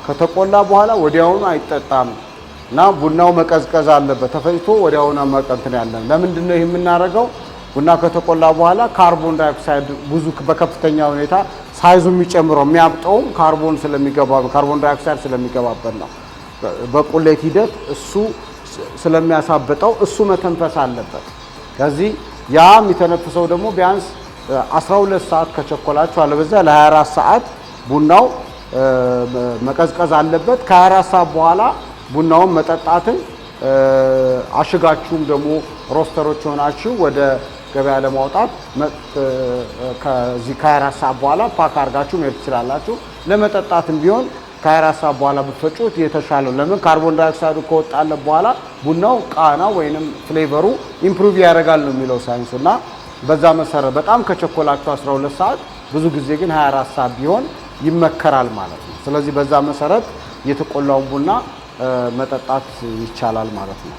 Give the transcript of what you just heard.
ከተቆላ በኋላ ወዲያውኑ አይጠጣም እና ቡናው መቀዝቀዝ አለበት ተፈጭቶ ወዲያውኑ ማቀንተን ያለን ለምንድን ነው የምናረጋው ቡና ከተቆላ በኋላ ካርቦን ዳይኦክሳይድ ብዙ በከፍተኛ ሁኔታ ሳይዙ የሚጨምረው የሚያብጠው ካርቦን ዳይኦክሳይድ ስለሚገባበት ነው በቁሌት ሂደት እሱ ስለሚያሳብጠው እሱ መተንፈስ አለበት ከዚህ ያ የሚተነፍሰው ደግሞ ቢያንስ 12 ሰዓት ከቸኮላችሁ አለበዛ ለ24 ሰዓት ቡናው መቀዝቀዝ አለበት ከ24 ሰዓት በኋላ ቡናውን መጠጣትን አሽጋችሁም ደግሞ ሮስተሮች ሆናችሁ ወደ ገበያ ለማውጣት ከዚህ ከ24 ሰዓት በኋላ ፓክ አርጋችሁ መሄድ ትችላላችሁ ለመጠጣትም ቢሆን ከ24 ሰዓት በኋላ ብትፈጩት የተሻለው ለምን ካርቦን ዳይኦክሳይዱ ከወጣለ በኋላ ቡናው ቃና ወይንም ፍሌቨሩ ኢምፕሩቭ ያደርጋል ነው የሚለው ሳይንሱና በዛ መሰረት በጣም ከቸኮላችሁ 12 ሰዓት ብዙ ጊዜ ግን 24 ሰዓት ቢሆን ይመከራል ማለት ነው ስለዚህ በዛ መሰረት የተቆላውን ቡና መጠጣት ይቻላል ማለት ነው